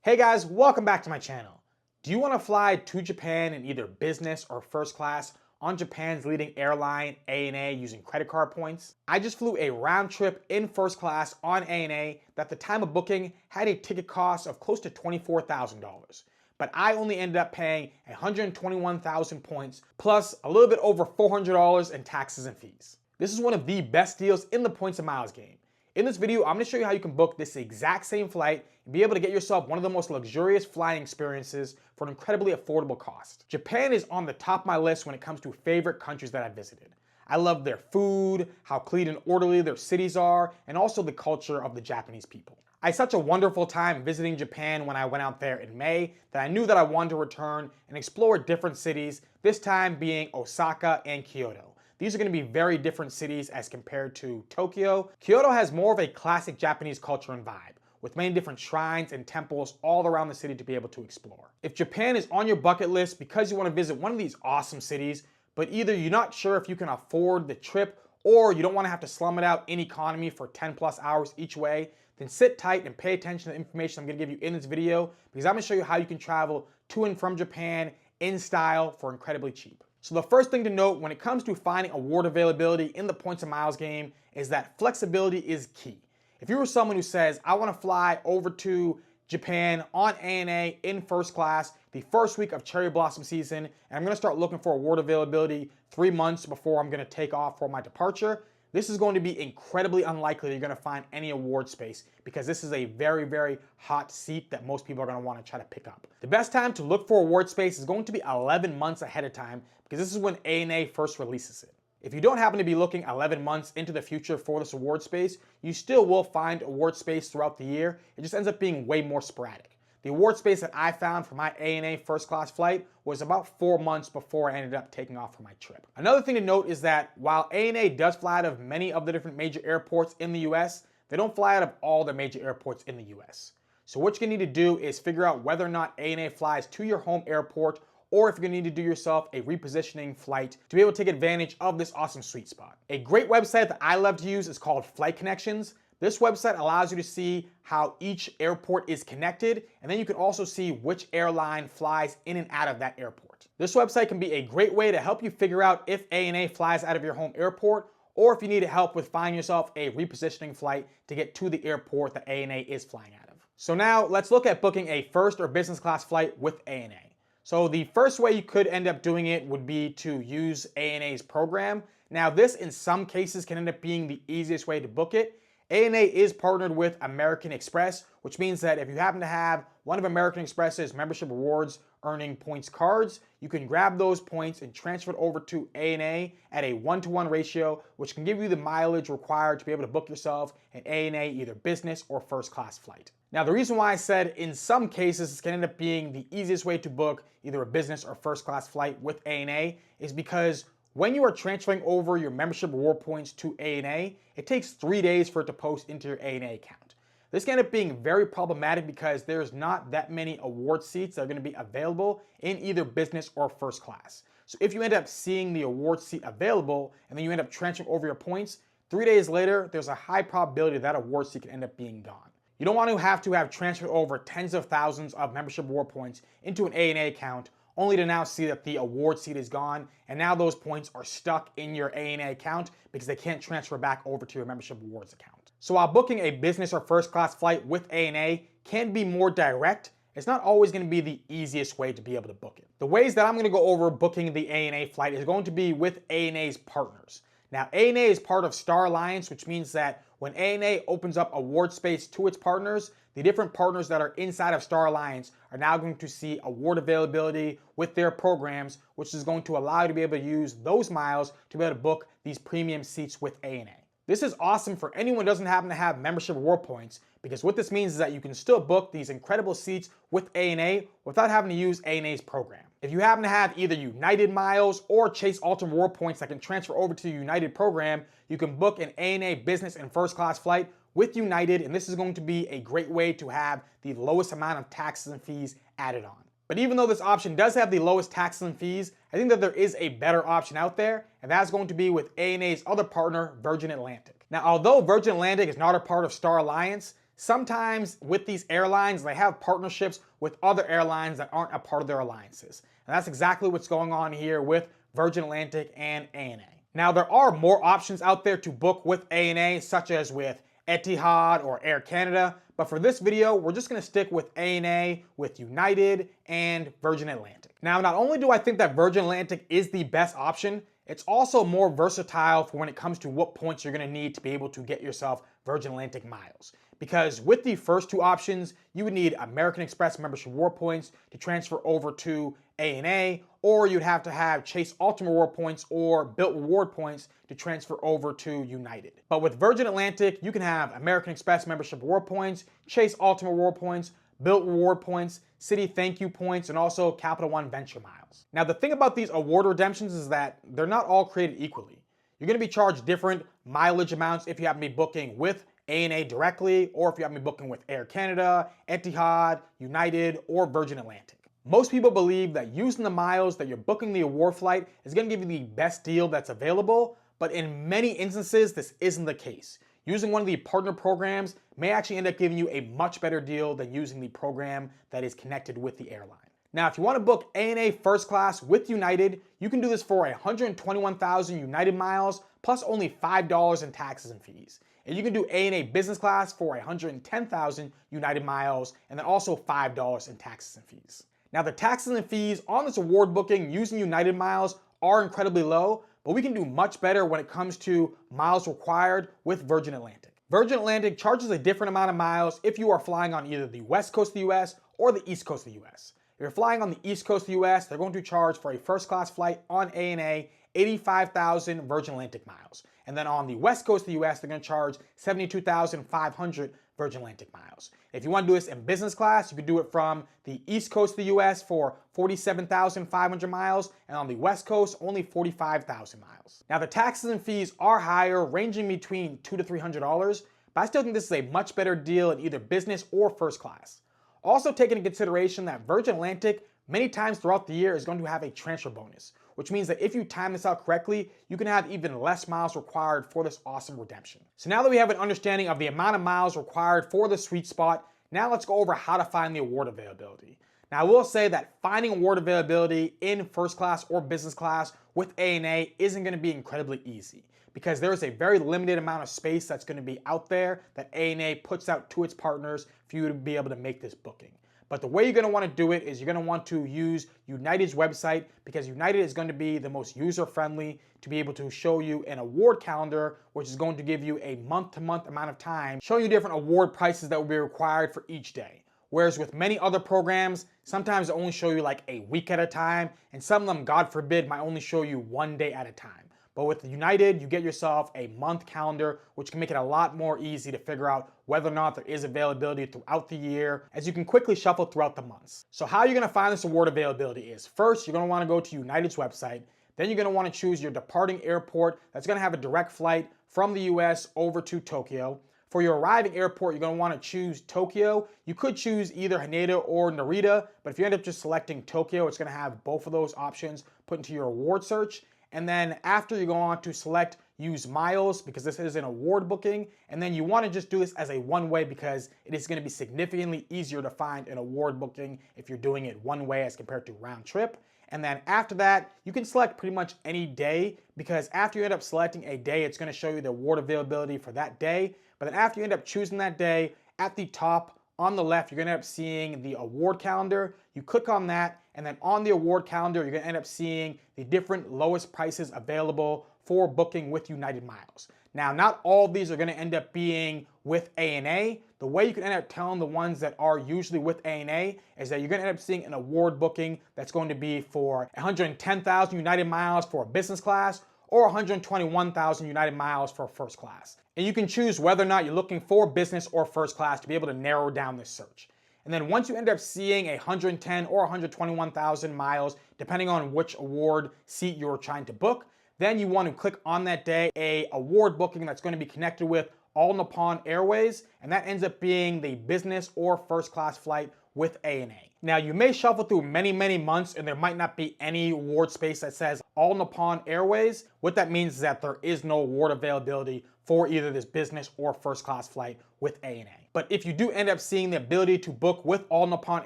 Hey guys, welcome back to my channel. Do you want to fly to Japan in either business or first class on Japan's leading airline, ANA, using credit card points? I just flew a round trip in first class on ANA that at the time of booking had a ticket cost of close to $24,000. But I only ended up paying 121,000 points plus a little bit over $400 in taxes and fees. This is one of the best deals in the points and miles game. In this video, I'm going to show you how you can book this exact same flight and be able to get yourself one of the most luxurious flying experiences for an incredibly affordable cost. Japan is on the top of my list when it comes to favorite countries that I've visited. I love their food, how clean and orderly their cities are, and also the culture of the Japanese people. I had such a wonderful time visiting Japan when I went out there in May that I knew that I wanted to return and explore different cities, this time being Osaka and Kyoto. These are going to be very different cities as compared to Tokyo. Kyoto has more of a classic Japanese culture and vibe, with many different shrines and temples all around the city to be able to explore. If Japan is on your bucket list because you want to visit one of these awesome cities, but either you're not sure if you can afford the trip or you don't want to have to slum it out in economy for 10 plus hours each way, then sit tight and pay attention to the information I'm going to give you in this video, because I'm going to show you how you can travel to and from Japan in style for incredibly cheap. So the first thing to note when it comes to finding award availability in the points and miles game is that flexibility is key. If you were someone who says, I want to fly over to Japan on ANA in first class the first week of cherry blossom season, and I'm going to start looking for award availability 3 months before I'm going to take off for my departure, this is going to be incredibly unlikely that you're going to find any award space, because this is a very, very hot seat that most people are going to want to try to pick up. The best time to look for award space is going to be 11 months ahead of time, because this is when ANA first releases it. If you don't happen to be looking 11 months into the future for this award space, you still will find award space throughout the year. It just ends up being way more sporadic. The award space that I found for my ANA first class flight was about 4 months before I ended up taking off for my trip. Another thing to note is that while ANA does fly out of many of the different major airports in the US, they don't fly out of all the major airports in the US. So what you're gonna need to do is figure out whether or not ANA flies to your home airport, or if you're gonna need to do yourself a repositioning flight to be able to take advantage of this awesome sweet spot. A great website that I love to use is called Flight Connections. This website allows you to see how each airport is connected, and then you can also see which airline flies in and out of that airport. This website can be a great way to help you figure out if ANA flies out of your home airport, or if you need help with finding yourself a repositioning flight to get to the airport that ANA is flying out of. So now let's look at booking a first or business class flight with ANA. So the first way you could end up doing it would be to use ANA's program. Now this in some cases can end up being the easiest way to book it. ANA is partnered with American Express, which means that if you happen to have one of American Express's membership rewards earning points cards, you can grab those points and transfer it over to ANA at a 1-to-1 ratio, which can give you the mileage required to be able to book yourself an ANA either business or first class flight. Now the reason why I said in some cases this can end up being the easiest way to book either a business or first class flight with ANA is because when you are transferring over your membership reward points to ANA, it takes 3 days for it to post into your ANA account. This can end up being very problematic because there's not that many award seats that are going to be available in either business or first class. So if you end up seeing the award seat available and then you end up transferring over your points, 3 days later, there's a high probability that award seat can end up being gone. You don't want to have transferred over tens of thousands of membership reward points into an ANA account only to now see that the award seat is gone, and now those points are stuck in your ANA account because they can't transfer back over to your membership rewards account. So while booking a business or first class flight with ANA can be more direct, it's not always going to be the easiest way to be able to book it. The ways that I'm going to go over booking the ANA flight is going to be with ANA's partners. Now, ANA is part of Star Alliance, which means that when ANA opens up award space to its partners, the different partners that are inside of Star Alliance are now going to see award availability with their programs, which is going to allow you to be able to use those miles to be able to book these premium seats with ANA. This is awesome for anyone who doesn't happen to have membership reward points, because what this means is that you can still book these incredible seats with ANA without having to use ANA's program. If you happen to have either United miles or Chase Ultimate Reward points that can transfer over to the United program, you can book an ANA business and first class flight with United, and this is going to be a great way to have the lowest amount of taxes and fees added on. But even though this option does have the lowest taxes and fees, I think that there is a better option out there, and that's going to be with ANA's other partner, Virgin Atlantic. Now, although Virgin Atlantic is not a part of Star Alliance, sometimes with these airlines, they have partnerships with other airlines that aren't a part of their alliances. And that's exactly what's going on here with Virgin Atlantic and ANA. Now, there are more options out there to book with ANA, such as with Etihad or Air Canada, but for this video, we're just gonna stick with ANA, with United, and Virgin Atlantic. Now, not only do I think that Virgin Atlantic is the best option, it's also more versatile for when it comes to what points you're gonna need to be able to get yourself Virgin Atlantic miles. Because with the first two options, you would need American Express membership reward points to transfer over to ANA, or you'd have to have Chase Ultimate Reward points or Bilt reward points to transfer over to United. But with Virgin Atlantic, you can have American Express membership reward points, Chase Ultimate Reward points, Bilt reward points, Citi thank you points, and also Capital One Venture miles. Now, the thing about these award redemptions is that they're not all created equally. You're gonna be charged different mileage amounts if you happen to be booking with ANA directly, or if you happen to be booking with Air Canada, Etihad, United, or Virgin Atlantic. Most people believe that using the miles that you're booking the award flight is gonna give you the best deal that's available, but in many instances, this isn't the case. Using one of the partner programs may actually end up giving you a much better deal than using the program that is connected with the airline. Now, if you want to book ANA first class with United, you can do this for 121,000 United miles plus only $5 in taxes and fees. And you can do ANA business class for 110,000 United miles and then also $5 in taxes and fees. Now, the taxes and fees on this award booking using United miles are incredibly low, but we can do much better when it comes to miles required with Virgin Atlantic. Virgin Atlantic charges a different amount of miles if you are flying on either the west coast of the US or the east coast of the US. If you're flying on the east coast of the US, they're going to charge for a first class flight on ANA 85,000 Virgin Atlantic miles. And then on the west coast of the US, they're going to charge 72,500 Virgin Atlantic miles. If you want to do this in business class, you can do it from the east coast of the US for 47,500 miles, and on the west coast, only 45,000 miles. Now, the taxes and fees are higher, ranging between $200 to $300, but I still think this is a much better deal in either business or first class. Also, take into consideration that Virgin Atlantic many times throughout the year is going to have a transfer bonus, which means that if you time this out correctly, you can have even less miles required for this awesome redemption. So now that we have an understanding of the amount of miles required for the sweet spot, now let's go over how to find the award availability. Now, I will say that finding award availability in first class or business class with ANA isn't going to be incredibly easy, because there is a very limited amount of space that's going to be out there that ANA puts out to its partners for you to be able to make this booking. But the way you're going to want to do it is you're going to want to use United's website, because United is going to be the most user-friendly to be able to show you an award calendar, which is going to give you a month-to-month amount of time, showing you different award prices that will be required for each day. Whereas with many other programs, sometimes they only show you like a week at a time, and some of them, God forbid, might only show you one day at a time. But with United, you get yourself a month calendar, which can make it a lot more easy to figure out whether or not there is availability throughout the year, as you can quickly shuffle throughout the months. So how you're gonna find this award availability is, first, you're gonna wanna go to United's website, then you're gonna wanna choose your departing airport that's gonna have a direct flight from the US over to Tokyo. For your arriving airport, you're gonna wanna choose Tokyo. You could choose either Haneda or Narita, but if you end up just selecting Tokyo, it's gonna have both of those options put into your award search. And then after, you go on to select use miles, because this is an award booking, and then you want to just do this as a one-way, because it is going to be significantly easier to find an award booking if you're doing it one way as compared to round trip. And then after that, you can select pretty much any day, because after you end up selecting a day, it's going to show you the award availability for that day. But then after you end up choosing that day, at the top on the left, you're going to end up seeing the award calendar. You click on that, and then on the award calendar, you're going to end up seeing the different lowest prices available for booking with United miles. Now, not all of these are going to end up being with ANA. The way you can end up telling the ones that are usually with ANA is that you're going to end up seeing an award booking that's going to be for 110,000 United miles for a business class, or 121,000 United miles for first class. And you can choose whether or not you're looking for business or first class to be able to narrow down this search. And then once you end up seeing 110 or 121,000 miles, depending on which award seat you're trying to book, then you want to click on that day a award booking that's going to be connected with All Nippon Airways, and that ends up being the business or first class flight with ANA. Now, you may shuffle through many months and there might not be any award space that says All Nippon Airways. What that means is that there is no award availability for either this business or first class flight with ANA. But if you do end up seeing the ability to book with All Nippon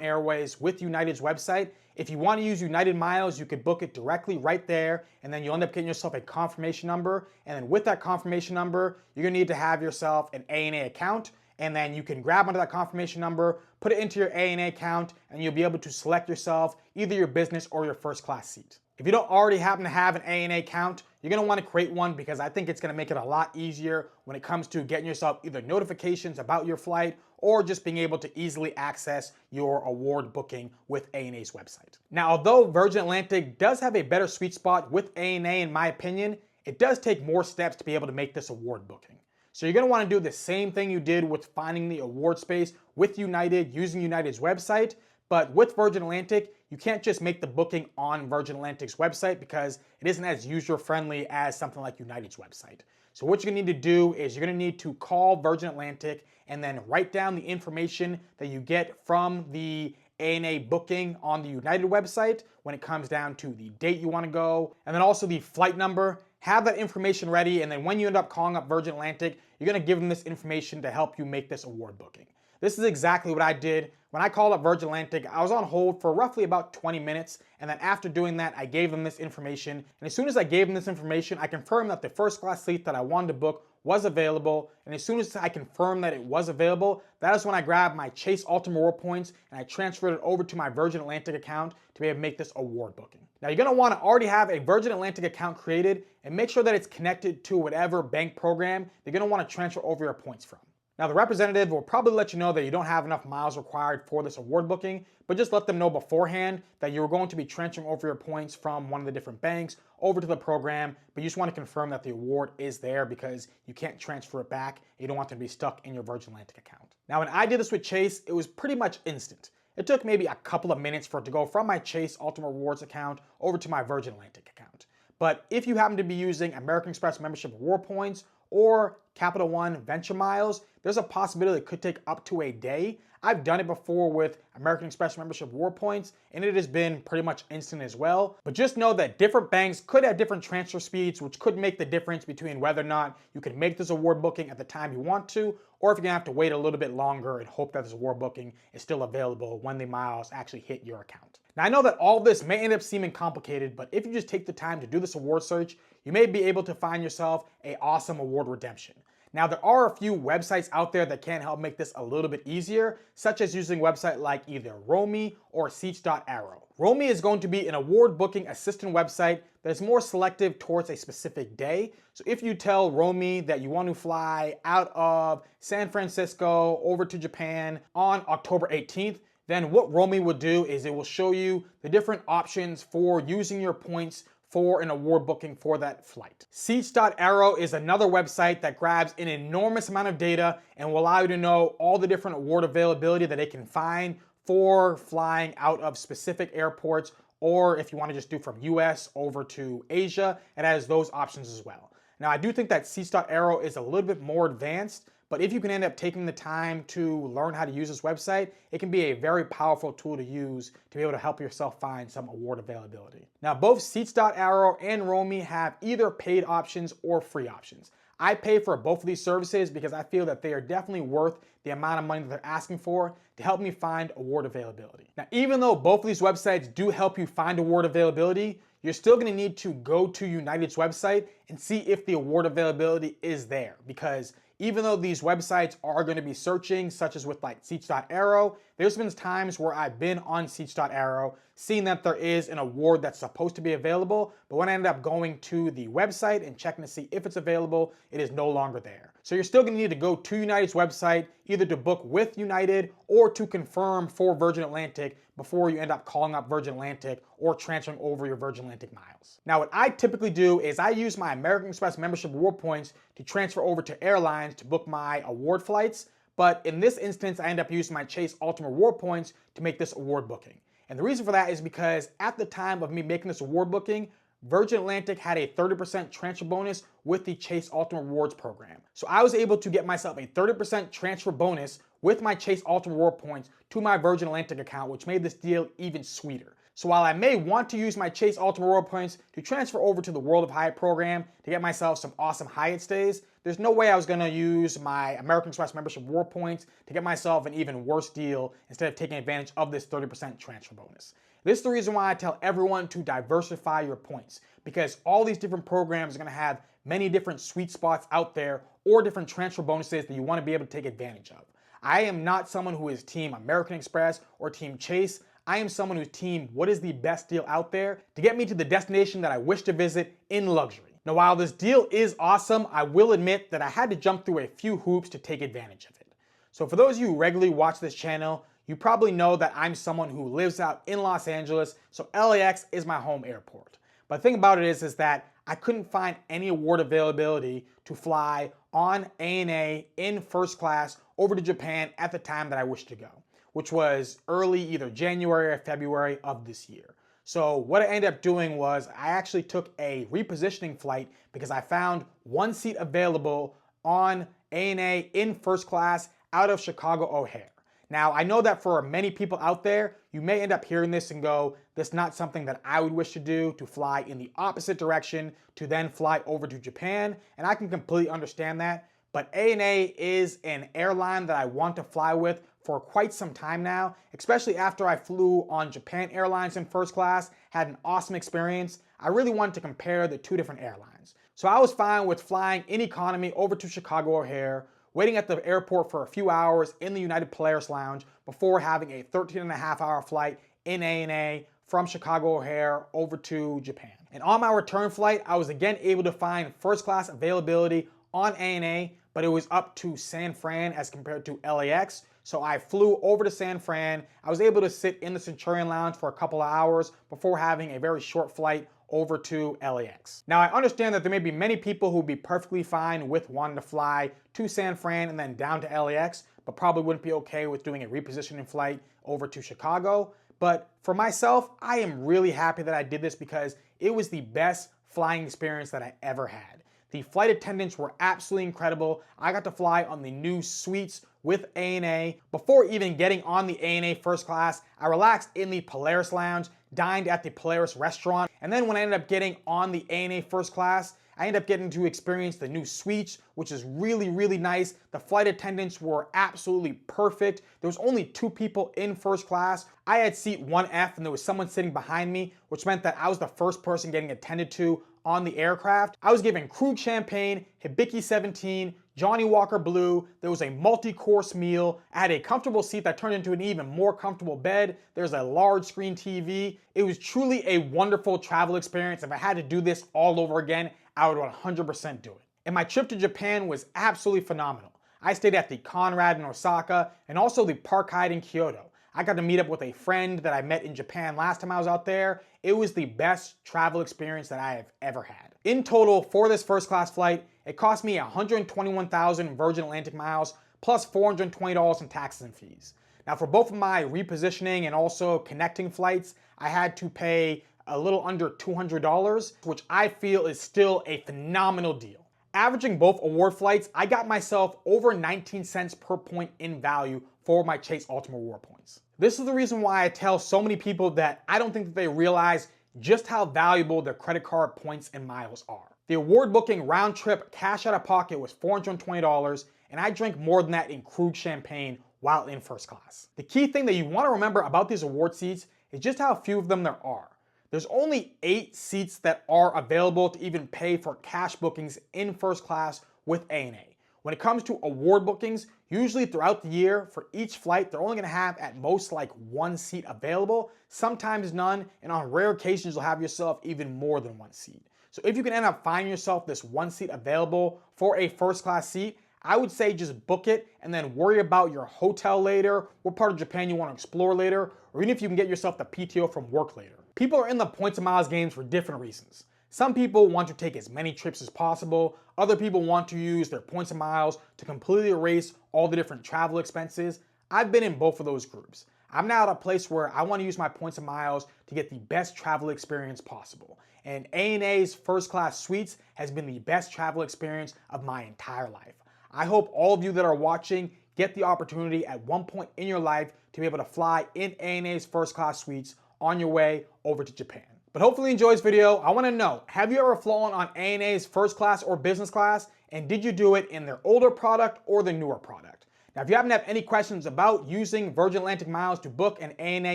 Airways with United's website, if you want to use United Miles, you could book it directly right there, and then you'll end up getting yourself a confirmation number. And then with that confirmation number, you're gonna need to have yourself an ANA account, and then you can grab onto that confirmation number, put it into your ANA account, and you'll be able to select yourself either your business or your first class seat. If you don't already happen to have an ANA account, you're gonna wanna create one because I think it's gonna make it a lot easier when it comes to getting yourself either notifications about your flight or just being able to easily access your award booking with ANA's website. Now, although Virgin Atlantic does have a better sweet spot with ANA in my opinion, it does take more steps to be able to make this award booking. So you're gonna wanna do the same thing you did with finding the award space with United using United's website, but with Virgin Atlantic, you can't just make the booking on Virgin Atlantic's website because it isn't as user-friendly as something like United's website. So what you're gonna need to do is you're gonna need to call Virgin Atlantic and then write down the information that you get from the ANA booking on the United website when it comes down to the date you wanna go, and then also the flight number. Have that information ready, and then when you end up calling up Virgin Atlantic, you're gonna give them this information to help you make this award booking. This is exactly what I did. When I called up Virgin Atlantic, I was on hold for roughly about 20 minutes, and then after doing that, I gave them this information. And as soon as I gave them this information, I confirmed that the first class seat that I wanted to book was available. And as soon as I confirmed that it was available, that is when I grabbed my Chase Ultimate Reward points and I transferred it over to my Virgin Atlantic account to be able to make this award booking. Now you're gonna wanna already have a Virgin Atlantic account created and make sure that it's connected to whatever bank program you're gonna wanna transfer over your points from. Now the representative will probably let you know that you don't have enough miles required for this award booking, but just let them know beforehand that you're going to be transferring over your points from one of the different banks over to the program, but you just want to confirm that the award is there because you can't transfer it back. You don't want them to be stuck in your Virgin Atlantic account. Now when I did this with Chase, it was pretty much instant. It took maybe a couple of minutes for it to go from my Chase Ultimate Rewards account over to my Virgin Atlantic account. But if you happen to be using American Express membership reward points or Capital One Venture Miles, there's a possibility it could take up to a day. I've done it before with American Express membership reward points, and it has been pretty much instant as well. But just know that different banks could have different transfer speeds, which could make the difference between whether or not you can make this award booking at the time you want to, or if you're gonna have to wait a little bit longer and hope that this award booking is still available when the miles actually hit your account. Now I know that all this may end up seeming complicated, but if you just take the time to do this award search, you may be able to find yourself an awesome award redemption. Now there are a few websites out there that can help make this a little bit easier, such as using a website like either Romy or Seats.Arrow. Romy is going to be an award booking assistant website that is more selective towards a specific day. So if you tell Romy that you want to fly out of San Francisco over to Japan on October 18th, then what Romy will do is it will show you the different options for using your points for an award booking for that flight. Seats.Arrow is another website that grabs an enormous amount of data and will allow you to know all the different award availability that it can find for flying out of specific airports, or if you want to just do from US over to Asia, it has those options as well. Now I do think that Seats.Arrow is a little bit more advanced, but if you can end up taking the time to learn how to use this website, it can be a very powerful tool to use to be able to help yourself find some award availability. Now, both Seats.Arrow and Romy have either paid options or free options. I pay for both of these services because I feel that they are definitely worth the amount of money that they're asking for to help me find award availability. Now, even though both of these websites do help you find award availability, you're still gonna need to go to United's website and see if the award availability is there, because even though these websites are going to be searching, such as with like Seats.Arrow, there's been times where I've been on Seats.Arrow, seeing that there is an award that's supposed to be available, but when I end up going to the website and checking to see if it's available, it is no longer there. So you're still going to need to go to United's website, either to book with United or to confirm for Virgin Atlantic before you end up calling up Virgin Atlantic or transferring over your Virgin Atlantic miles. Now, what I typically do is I use my American Express membership reward points to transfer over to airlines to book my award flights, but in this instance, I end up using my Chase Ultimate Reward points to make this award booking. And the reason for that is because at the time of me making this award booking, Virgin Atlantic had a 30% transfer bonus with the Chase Ultimate Rewards program. So I was able to get myself a 30% transfer bonus with my Chase Ultimate Reward points to my Virgin Atlantic account, which made this deal even sweeter. So while I may want to use my Chase Ultimate Reward points to transfer over to the World of Hyatt program to get myself some awesome Hyatt stays, there's no way I was gonna use my American Express membership reward points to get myself an even worse deal instead of taking advantage of this 30% transfer bonus. This is the reason why I tell everyone to diversify your points, because all these different programs are gonna have many different sweet spots out there or different transfer bonuses that you wanna be able to take advantage of. I am not someone who is team American Express or team Chase. I am someone who's team what is the best deal out there to get me to the destination that I wish to visit in luxury. Now, while this deal is awesome, I will admit that I had to jump through a few hoops to take advantage of it. So for those of you who regularly watch this channel, you probably know that I'm someone who lives out in Los Angeles, so LAX is my home airport. But the thing about it is that I couldn't find any award availability to fly on ANA in first class over to Japan at the time that I wished to go, which was early either January or February of this year. So what I ended up doing was I actually took a repositioning flight because I found one seat available on ANA in first class out of Chicago O'Hare. Now, I know that for many people out there, you may end up hearing this and go, this is not something that I would wish to do, to fly in the opposite direction, to then fly over to Japan, and I can completely understand that. But ANA is an airline that I want to fly with for quite some time now, especially after I flew on Japan Airlines in first class, had an awesome experience. I really wanted to compare the two different airlines. So I was fine with flying in economy over to Chicago O'Hare, waiting at the airport for a few hours in the United Polaris Lounge before having a 13.5-hour flight in ANA from Chicago O'Hare over to Japan. And on my return flight, I was again able to find first class availability on ANA, but it was up to San Fran as compared to LAX. So I flew over to San Fran. I was able to sit in the Centurion Lounge for a couple of hours before having a very short flight over to LAX. Now, I understand that there may be many people who would be perfectly fine with wanting to fly to San Fran and then down to LAX, but probably wouldn't be okay with doing a repositioning flight over to Chicago. But for myself, I am really happy that I did this because it was the best flying experience that I ever had. The flight attendants were absolutely incredible. I got to fly on the new suites with ANA. Before even getting on the ANA first class, I relaxed in the Polaris Lounge, dined at the Polaris restaurant, and then when I ended up getting on the ANA first class, I ended up getting to experience the new suites, which is really, really nice. The flight attendants were absolutely perfect. There was only 2 people in first class. I had seat 1F and there was someone sitting behind me, which meant that I was the first person getting attended to on the aircraft. I was given Krug champagne, Hibiki 17, Johnny Walker Blue. There was a multi-course meal. I had a comfortable seat that turned into an even more comfortable bed. There's a large screen TV. It was truly a wonderful travel experience. If I had to do this all over again, I would 100% do it. And my trip to Japan was absolutely phenomenal. I stayed at the Conrad in Osaka and also the Park Hyatt in Kyoto. I got to meet up with a friend that I met in Japan last time I was out there. It was the best travel experience that I have ever had. In total, for this first class flight, it cost me 121,000 Virgin Atlantic miles plus $420 in taxes and fees. Now, for both of my repositioning and also connecting flights, I had to pay a little under $200, which I feel is still a phenomenal deal. Averaging both award flights, I got myself over 19 cents per point in value for my Chase Ultimate Reward points. This is the reason why I tell so many people that I don't think that they realize just how valuable their credit card points and miles are. The award booking round trip cash out of pocket was $420, and I drank more than that in Krug champagne while in first class. The key thing that you want to remember about these award seats is just how few of them there are. There's only 8 seats that are available to even pay for cash bookings in first class with ANA. When it comes to award bookings, usually throughout the year, for each flight, they're only gonna have at most like 1 seat available, sometimes none, and on rare occasions, you'll have yourself even more than 1 seat. So if you can end up finding yourself this 1 seat available for a first class seat, I would say just book it and then worry about your hotel later, what part of Japan you wanna explore later, or even if you can get yourself the PTO from work later. People are in the points and miles games for different reasons. Some people want to take as many trips as possible. Other people want to use their points and miles to completely erase all the different travel expenses. I've been in both of those groups. I'm now at a place where I want to use my points and miles to get the best travel experience possible. And ANA's first class suites has been the best travel experience of my entire life. I hope all of you that are watching get the opportunity at one point in your life to be able to fly in ANA's first class suites on your way over to Japan. But hopefully you enjoyed this video. I want to know, have you ever flown on ANA's first class or business class? And did you do it in their older product or the newer product? Now, if you happen to have any questions about using Virgin Atlantic miles to book an ANA,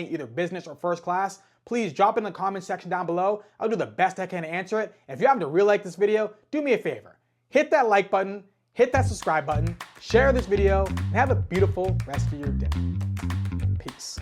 either business or first class, please drop it in the comment section down below. I'll do the best I can to answer it. And if you happen to really like this video, do me a favor. Hit that like button, hit that subscribe button, share this video, and have a beautiful rest of your day. Peace.